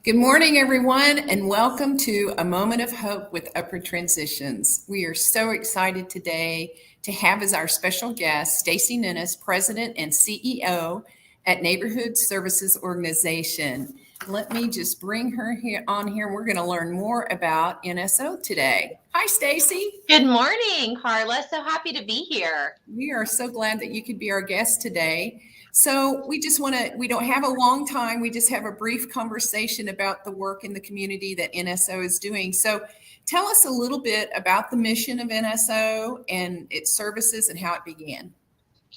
Good morning, everyone, and welcome to A Moment of Hope with Upward Transitions. We are so excited today to have as our special guest Stacey Ninness, President and CEO at Neighborhood Services Organization. Let me just bring her here on here. We're going to learn more about NSO today. Hi, Stacey. Good morning, Carla. So happy to be here. We are so glad that you could be our guest today. So we don't have a long time. We just have a brief conversation about the work in the community that NSO is doing. So tell us a little bit about the mission of NSO and its services and how it began.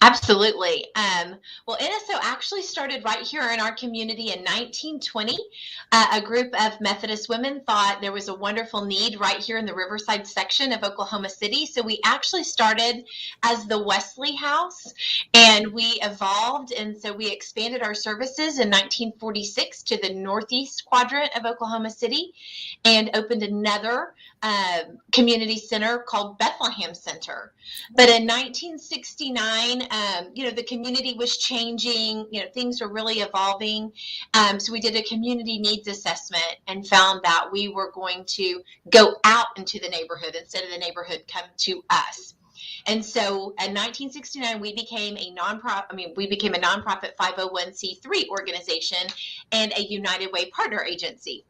Absolutely. Well, NSO actually started right here in our community in 1920. A group of Methodist women thought there was a wonderful need right here in the Riverside section of Oklahoma City. So we actually started as the Wesley House, and we evolved. And so we expanded our services in 1946 to the northeast quadrant of Oklahoma City and opened another community center called Bethlehem Center. But in 1969, the community was changing, things were really evolving. So we did a community needs assessment and found that we were going to go out into the neighborhood instead of the neighborhood come to us. And so in 1969, we became a nonprofit 501c3 organization and a United Way partner agency.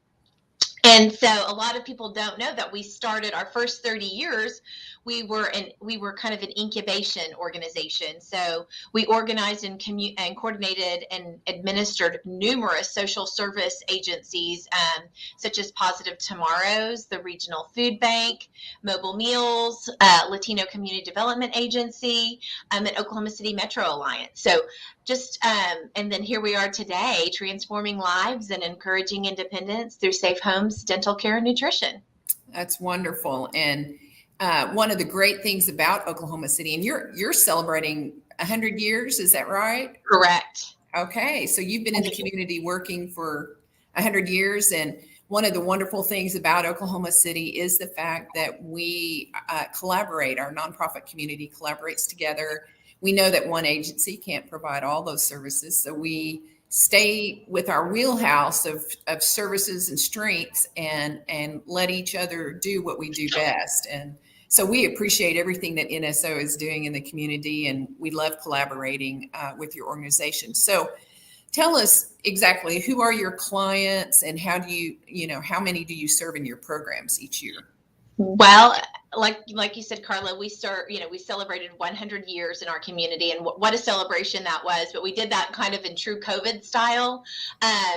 And so a lot of people don't know that we started our first 30 years. We were kind of an incubation organization. So we organized and coordinated and administered numerous social service agencies, such as Positive Tomorrows, the Regional Food Bank, Mobile Meals, Latino Community Development Agency, and Oklahoma City Metro Alliance. So and then here we are today, transforming lives and encouraging independence through safe homes, dental care, and nutrition. That's wonderful. And one of the great things about Oklahoma City, and you're celebrating 100 years, is that right? Correct. Okay, so you've been in the community working for 100 years, and one of the wonderful things about Oklahoma City is the fact that we collaborate. Our nonprofit community collaborates together. We know that one agency can't provide all those services, so we stay with our wheelhouse of services and strengths and let each other do what we do best. And so we appreciate everything that NSO is doing in the community, and we love collaborating with your organization. So tell us exactly who are your clients and how many do you serve in your programs each year? Well, like you said, Carla, we celebrated 100 years in our community, and what a celebration that was. But we did that kind of in true COVID style.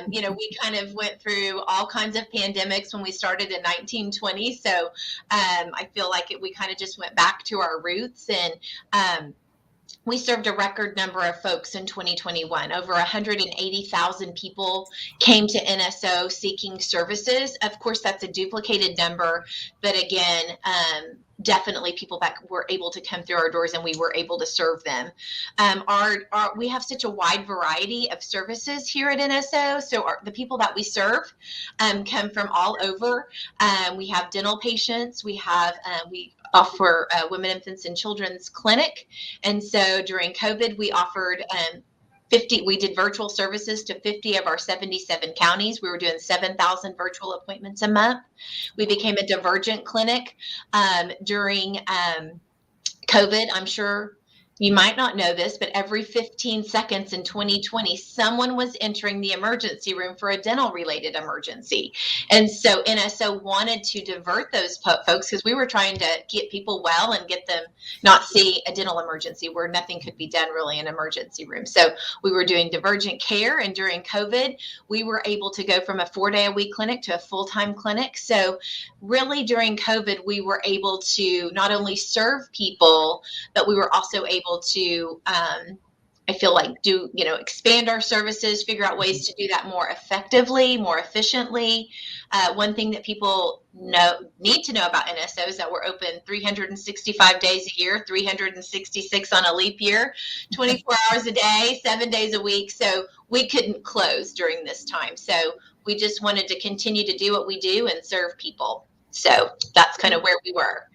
We kind of went through all kinds of pandemics when we started in 1920. So I feel like we kind of just went back to our roots, and we served a record number of folks in 2021. Over 180,000 people came to NSO seeking services. Of course, that's a duplicated number, but again, definitely people that were able to come through our doors and we were able to serve them. We have such a wide variety of services here at NSO. So the people that we serve come from all over. We have dental patients. We offer women, infants, and children's clinic. And so during COVID, we offered we did virtual services to 50 of our 77 counties. We were doing 7,000 virtual appointments a month. We became a divergent clinic during COVID. I'm sure you might not know this, but every 15 seconds in 2020, someone was entering the emergency room for a dental-related emergency. And so NSO wanted to divert those folks because we were trying to get people well and get them not see a dental emergency where nothing could be done really in an emergency room. So we were doing divergent care, and during COVID, we were able to go from a 4-day-a-week clinic to a full-time clinic. So really during COVID, we were able to not only serve people, but we were also able to I feel like expand our services, figure out ways to do that more effectively, more efficiently. One thing that people need to know about NSO is that we're open 365 days a year, 366 on a leap year, 24 hours a day, 7 days a week. So we couldn't close during this time. So we just wanted to continue to do what we do and serve people. So that's kind of where we were.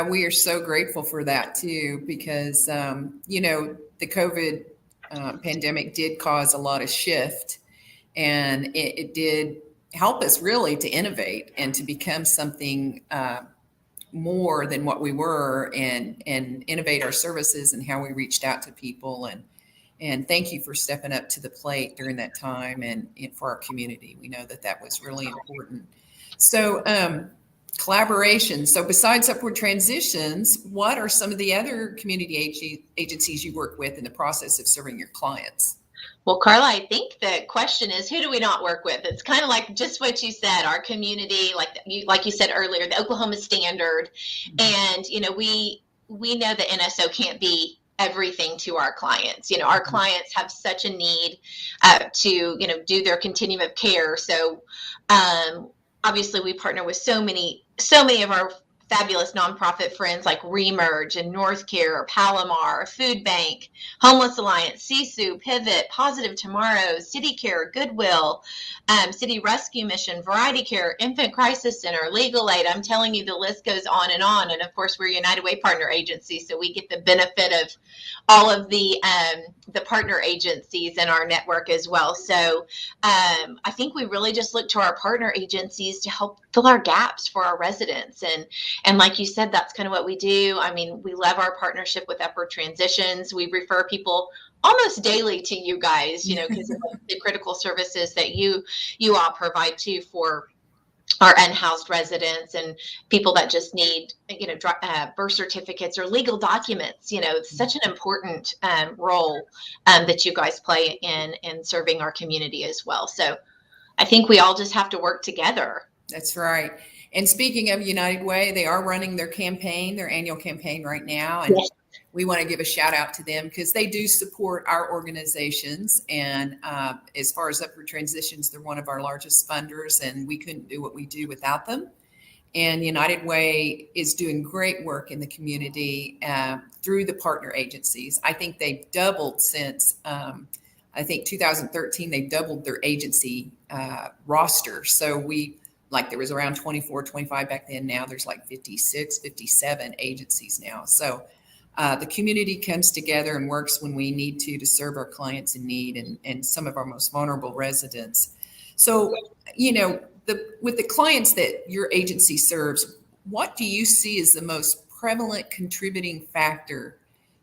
We are so grateful for that too, because, the COVID pandemic did cause a lot of shift, and it did help us really to innovate and to become something more than what we were, and innovate our services and how we reached out to people. And thank you for stepping up to the plate during that time and for our community. We know that that was really important. So collaboration. So besides Upward Transitions, what are some of the other community agencies you work with in the process of serving your clients? Well, Carla, I think the question is, who do we not work with? It's kind of like just what you said, our community, like you said earlier, the Oklahoma Standard. And, we know that NSO can't be everything to our clients. Our clients have such a need to, do their continuum of care. So obviously we partner with so many of our fabulous nonprofit friends like Remerge and North Care, Palomar, Food Bank, Homeless Alliance, CSU, Pivot, Positive Tomorrow, City Care, Goodwill, City Rescue Mission, Variety Care, Infant Crisis Center, Legal Aid. I'm telling you, the list goes on. And of course, we're a United Way partner agency, so we get the benefit of all of the partner agencies in our network as well. So I think we really just look to our partner agencies to help fill our gaps for our residents. And like you said, that's kind of what we do. I mean, we love our partnership with Upward Transitions. We refer people almost daily to you guys, because of the critical services that you all provide too for our unhoused residents and people that just need, birth certificates or legal documents. It's such an important role that you guys play in serving our community as well. So I think we all just have to work together. That's right. And speaking of United Way, they are running their annual campaign right now. And yes, we want to give a shout out to them because they do support our organizations. And as far as Upward Transitions, they're one of our largest funders, and we couldn't do what we do without them. And United Way is doing great work in the community through the partner agencies. I think they've doubled since, 2013, they've doubled their agency roster. So there was around 24, 25 back then. Now there's like 56, 57 agencies now. So the community comes together and works when we need to serve our clients in need and some of our most vulnerable residents. So, with the clients that your agency serves, what do you see as the most prevalent contributing factor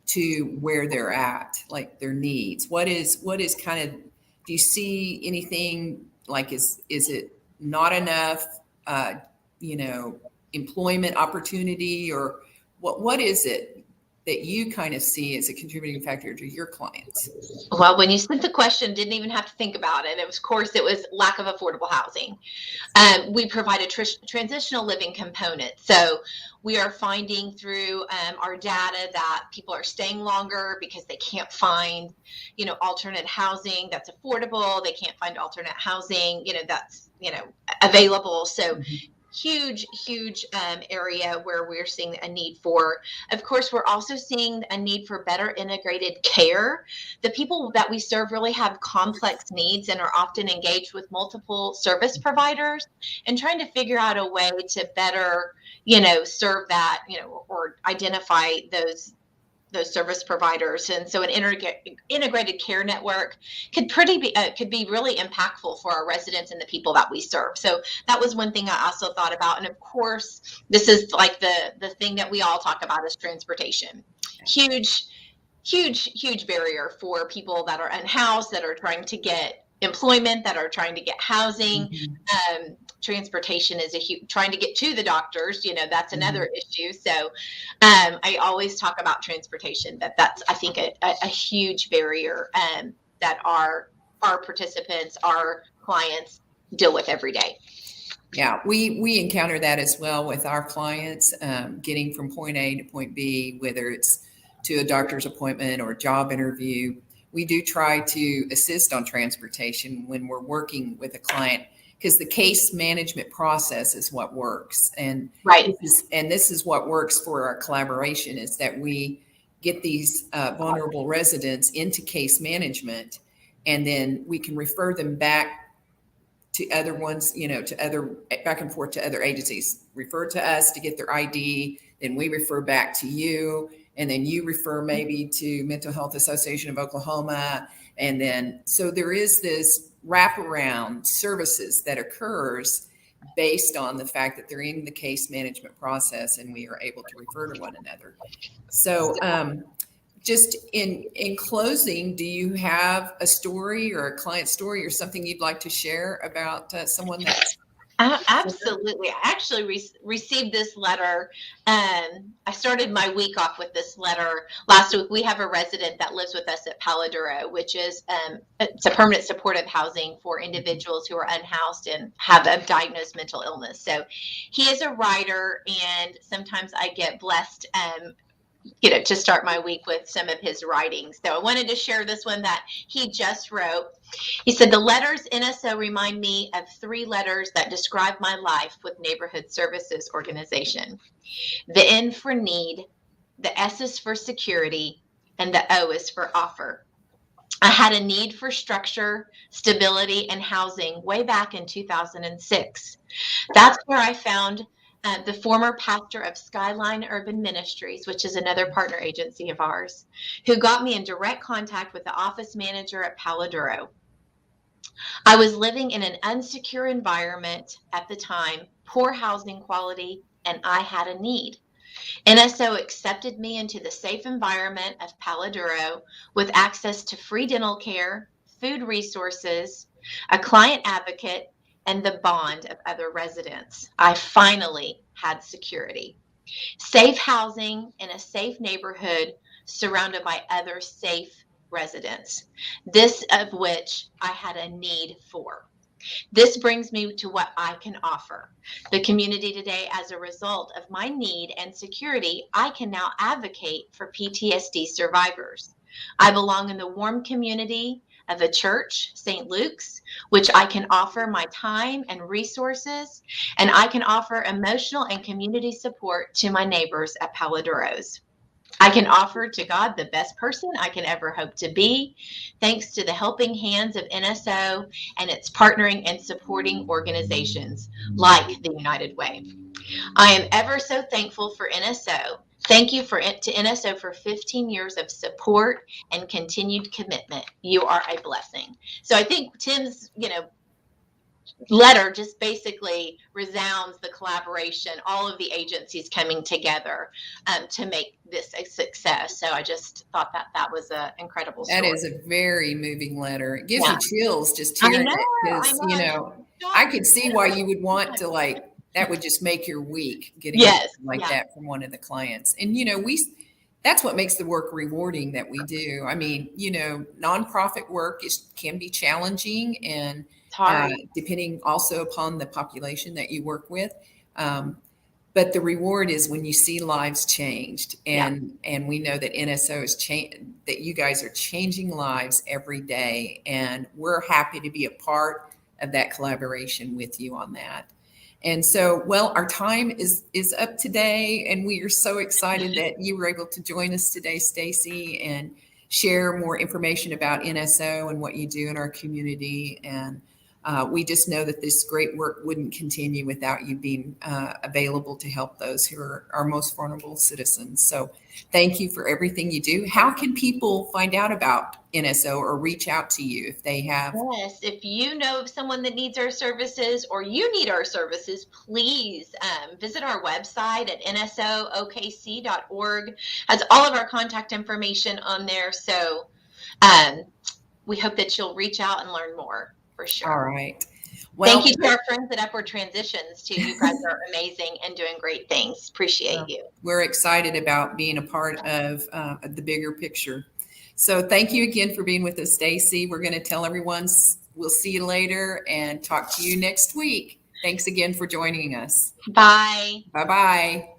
to where they're at, like their needs? What is kind of, do you see anything like, is it not enough, employment opportunity, or what is it that you kind of see as a contributing factor to your clients? Well, when you sent the question, didn't even have to think about it. Of course, it was lack of affordable housing. We provide a transitional living component. So we are finding through our data that people are staying longer because they can't find, alternate housing that's affordable. They can't find alternate housing, that's, available. So huge area where we're seeing a need for. Of course, we're also seeing a need for better integrated care. The people that we serve really have complex needs and are often engaged with multiple service providers, and trying to figure out a way to better, serve that, or identify those service providers. And so an integrated care network could be really impactful for our residents and the people that we serve. So that was one thing I also thought about. And of course, this is like the thing that we all talk about is transportation. Huge barrier for people that are unhoused, that are trying to get employment, that are trying to get housing. Transportation is trying to get to the doctors, that's another issue. So I always talk about transportation, that's I think a huge barrier that our participants, our clients deal with every day. Yeah, we encounter that as well with our clients, getting from point A to point B, whether it's to a doctor's appointment or a job interview. We do try to assist on transportation when we're working with a client, because the case management process is what works. And right. This is what works for our collaboration, is that we get these vulnerable residents into case management, and then we can refer them back to other ones, back and forth to other agencies. Refer to us to get their ID, then we refer back to you, and then you refer maybe to Mental Health Association of Oklahoma, And then, so there is this wraparound services that occurs based on the fact that they're in the case management process and we are able to refer to one another. So, just in closing, do you have a story or a client story or something you'd like to share about someone that's Absolutely. I actually received this letter. I started my week off with this letter last week. We have a resident that lives with us at Paladuro, which is it's a permanent supportive housing for individuals who are unhoused and have a diagnosed mental illness. So he is a writer, and sometimes I get blessed to start my week with some of his writings. So I wanted to share this one that he just wrote. He said, "The letters NSO remind me of 3 letters that describe my life with Neighborhood Services Organization. The N for need, the S is for security, and the O is for offer. I had a need for structure, stability, and housing way back in 2006. That's where I found the former pastor of Skyline Urban Ministries, which is another partner agency of ours, who got me in direct contact with the office manager at Paladuro. I was living in an unsecure environment at the time, poor housing quality, and I had a need. NSO accepted me into the safe environment of Paladuro with access to free dental care, food resources, a client advocate, and the bond of other residents. I finally had security. Safe housing in a safe neighborhood surrounded by other safe residents, this of which I had a need for. This brings me to what I can offer the community today. As a result of my need and security, I can now advocate for PTSD survivors. I belong in the warm community of a church, St. Luke's, which I can offer my time and resources, and I can offer emotional and community support to my neighbors at Paladuro's. I can offer to God the best person I can ever hope to be, thanks to the helping hands of NSO and its partnering and supporting organizations like the United Way. I am ever so thankful for NSO. Thank you to NSO for 15 years of support and continued commitment. You are a blessing." So I think Tim's, letter just basically resounds the collaboration, all of the agencies coming together to make this a success. So I just thought that was an incredible story. That is a very moving letter. It gives you chills just I hearing know, it because, I could see why you would want to that would just make your week getting something that from one of the clients. And, that's what makes the work rewarding that we do. I mean, nonprofit work can be challenging and depending also upon the population that you work with. But the reward is when you see lives changed, and we know that NSO is that you guys are changing lives every day, and we're happy to be a part of that collaboration with you on that. And so, well, our time is up today, and we are so excited that you were able to join us today, Stacey, and share more information about NSO and what you do in our community. And we just know that this great work wouldn't continue without you being available to help those who are our most vulnerable citizens. So thank you for everything you do. How can people find out about NSO or reach out to you if they have? Yes, if you know of someone that needs our services or you need our services, please visit our website at nsokc.org. Has all of our contact information on there. So we hope that you'll reach out and learn more. For sure. All right. Well, thank you to our friends at Upward Transitions too. You guys are amazing and doing great things. Appreciate you. We're excited about being a part of the bigger picture. So thank you again for being with us, Stacey. We're going to tell everyone we'll see you later and talk to you next week. Thanks again for joining us. Bye. Bye-bye.